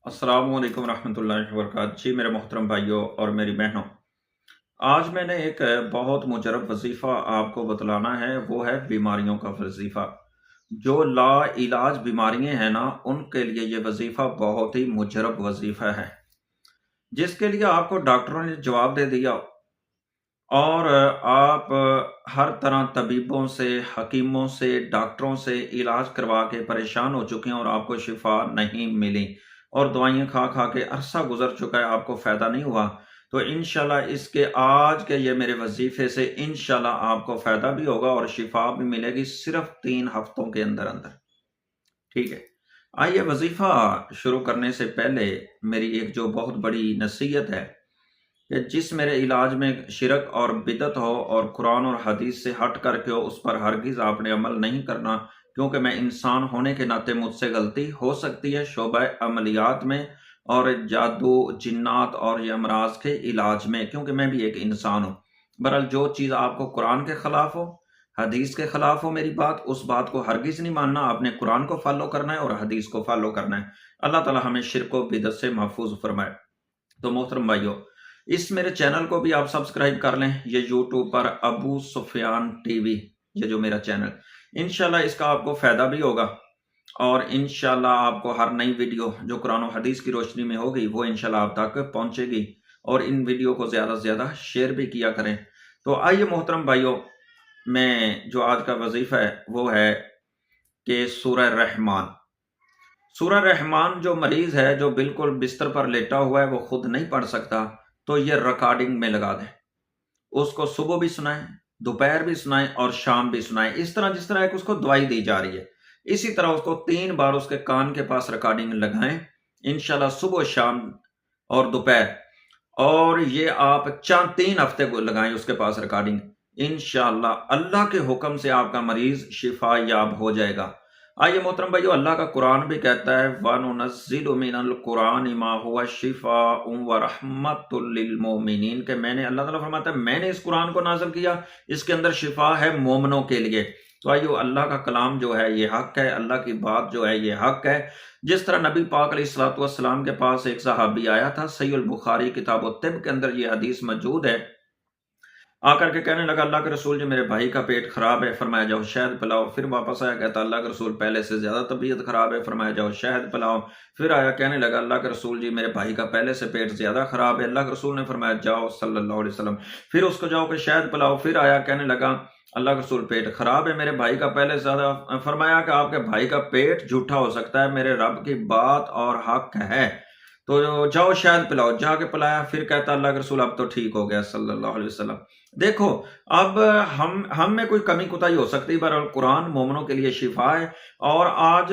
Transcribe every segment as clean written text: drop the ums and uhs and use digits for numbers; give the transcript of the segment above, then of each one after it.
अस्सलाम वालेकुम रहमतुल्लाहि वबरकातुहू। जी मेरे मोहतरम भाइयों और मेरी बहनों, आज मैंने एक बहुत मुजरब वजीफ़ा आपको बतलाना है। वो है बीमारियों का वजीफ़ा। जो ला इलाज बीमारियां हैं ना, उनके लिए ये वजीफ़ा बहुत ही मुजरब वजीफ़ा है, जिसके लिए आपको डॉक्टरों ने जवाब दे दिया। और आप हर तरह तबीबों से, हकीमों से, डॉक्टरों से इलाज करवा के परेशान हो चुके हैं और आपको शिफा नहीं मिली, और दवाइयाँ खा खा के अरसा गुजर चुका है, आपको फ़ायदा नहीं हुआ। तो इंशाल्लाह इसके आज के ये मेरे वजीफ़े से इंशाल्लाह आपको फ़ायदा भी होगा और शिफा भी मिलेगी, सिर्फ 3 हफ्तों के अंदर अंदर। ठीक है। आइए, वजीफ़ा शुरू करने से पहले मेरी एक जो बहुत बड़ी नसीहत है कि जिस मेरे इलाज में शिरक और बिदअत हो और कुरान और हदीस से हट करके हो, उस पर हरगिज़ आपने अमल नहीं करना, क्योंकि मैं इंसान होने के नाते मुझसे गलती हो सकती है शोबा अमलियात में और जादू, जिन्नात और ये अमराज के इलाज में, क्योंकि मैं भी एक इंसान हूँ। बहरहाल जो चीज़ आपको कुरान के ख़िलाफ़ हो, हदीस के ख़िलाफ़ हो मेरी बात, उस बात को हरगिज़ नहीं मानना। आपने कुरान को फ़ॉलो करना है और हदीस को फ़ॉलो करना है। अल्लाह ताला हमें शिर्क व बिदअत से महफूज़ फ़रमाए। तो मोहतरम भाइयों, इस मेरे चैनल को भी आप सब्सक्राइब कर लें। ये यूट्यूब पर अबू सुफियान टीवी, ये जो मेरा चैनल, इंशाल्लाह इसका आपको फ़ायदा भी होगा और इंशाल्लाह आपको हर नई वीडियो जो कुरान और हदीस की रोशनी में होगी वो इंशाल्लाह आप तक पहुंचेगी। और इन वीडियो को ज़्यादा से ज़्यादा शेयर भी किया करें। तो आइए मोहतरम भाइयों, मैं जो आज का वजीफ़ा है वो है कि सूरह रहमान। सूरह रहमान जो मरीज़ है, जो बिल्कुल बिस्तर पर लेटा हुआ है, वो खुद नहीं पढ़ सकता, तो ये रिकॉर्डिंग में लगा दें। उसको सुबह भी सुनाएं, दोपहर भी सुनाएं और शाम भी सुनाएं। इस तरह जिस तरह एक उसको दवाई दी जा रही है, इसी तरह उसको 3 बार उसके कान के पास रिकॉर्डिंग लगाएं। इंशाल्लाह सुबह, शाम और दोपहर, और ये आप 3 हफ्ते को लगाएं उसके पास रिकॉर्डिंग। इंशाल्लाह अल्लाह के हुक्म से आपका मरीज शिफा याब हो जाएगा। आइए मोहतरम भाइयों, अल्लाह का कुरान भी कहता है, वनुनज़्ज़िलु मिनल कुरानि मा हुवा शिफ़ाउन व रहमतुल लिल मोमिनीन, के मैंने, अल्लाह ताला फरमाता है, मैंने इस कुरान को नाज़िल किया, इसके अंदर शिफा है मोमिनों के लिए। तो आइयो, अल्लाह का कलाम जो है ये हक है, अल्लाह की बात जो है ये हक है। जिस तरह नबी पाक अलैहिस्सलातु वस्सलाम के पास एक सहाबी आया था, सहीह अल बुखारी किताब तिब के अंदर ये हदीस मौजूद है। आकर के कहने लगा, अल्लाह के रसूल जी, मेरे भाई का पेट खराब है, फरमाया जाओ शहद पिलाओ। फिर वापस आया, कहता अल्लाह के रसूल, पहले से ज्यादा तबीयत खराब है, फरमाया जाओ शहद पिलाओ। फिर आया, कहने लगा, अल्लाह के रसूल जी, मेरे भाई का पहले से पेट ज्यादा खराब है। अल्लाह के रसूल ने फरमाया, जाओ सल्लल्लाहु अलैहि वसल्लम, फिर उसको जाओ कि शहद पिलाओ। फिर आया, कहने लगा, अल्लाह के रसूल, पेट खराब है मेरे भाई का पहले से ज्यादा। फरमाया कि आपके भाई का पेट झूठा हो सकता है, मेरे रब की बात और हक है, तो जाओ शहद पिलाओ। जाके पिलाया। फिर कहता, अल्लाह के रसूल अब तो ठीक हो गया, सल्लल्लाहु अलैहि वसल्लम। देखो, अब हम में कोई कमी कुताही हो सकती है, पर कुरान मोमिनों के लिए शिफा है। और आज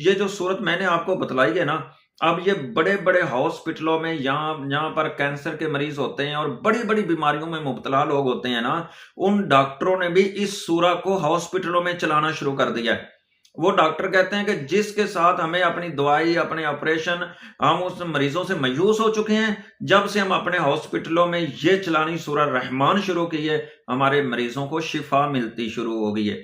ये जो सूरत मैंने आपको बतलाई है ना, अब ये बड़े बड़े हॉस्पिटलों में, यहाँ पर कैंसर के मरीज होते हैं और बड़ी बड़ी बीमारियों में मुब्तला लोग होते हैं ना, उन डॉक्टरों ने भी इस सूरा को हॉस्पिटलों में चलाना शुरू कर दिया है। वो डॉक्टर कहते हैं कि जिसके साथ हमें अपनी दवाई, अपने ऑपरेशन, हम उस मरीजों से मायूस हो चुके हैं, जब से हम अपने हॉस्पिटलों में ये चलानी सूरह रहमान शुरू की है, हमारे मरीजों को शिफा मिलती शुरू हो गई है।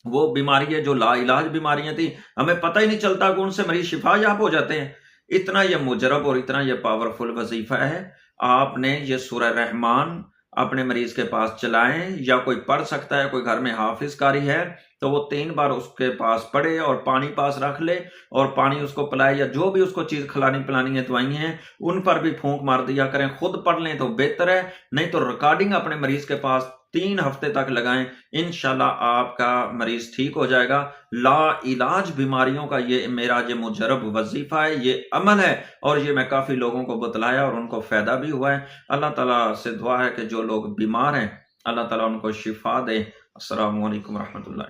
वो बीमारी है जो लाइलाज बीमारियां थी, हमें पता ही नहीं चलता कि उनसे मरीज शिफा याब हो जाते हैं। इतना ये मुजरब और इतना ये पावरफुल वजीफा है। आपने ये सूरह रहमान अपने मरीज के पास चलाएं, या कोई पढ़ सकता है, कोई घर में हाफिज कारी है तो वो 3 बार उसके पास पढ़े और पानी पास रख ले और पानी उसको पिलाए, या जो भी उसको चीज खिलानी पिलानी है, दवाई हैं, उन पर भी फूंक मार दिया करें। खुद पढ़ लें तो बेहतर है, नहीं तो रिकॉर्डिंग अपने मरीज के पास 3 हफ्ते तक लगाएं। इंशाल्लाह आपका मरीज ठीक हो जाएगा। ला इलाज बीमारियों का ये मेरा ये मुजरब वजीफा है, ये अमल है, और ये मैं काफी लोगों को बतलाया और उनको फायदा भी हुआ है। अल्लाह ताला से दुआ है कि जो लोग बीमार हैं, अल्लाह ताला उनको शिफा दे। अस्सलामु अलैकुम रहमतुल्लाह।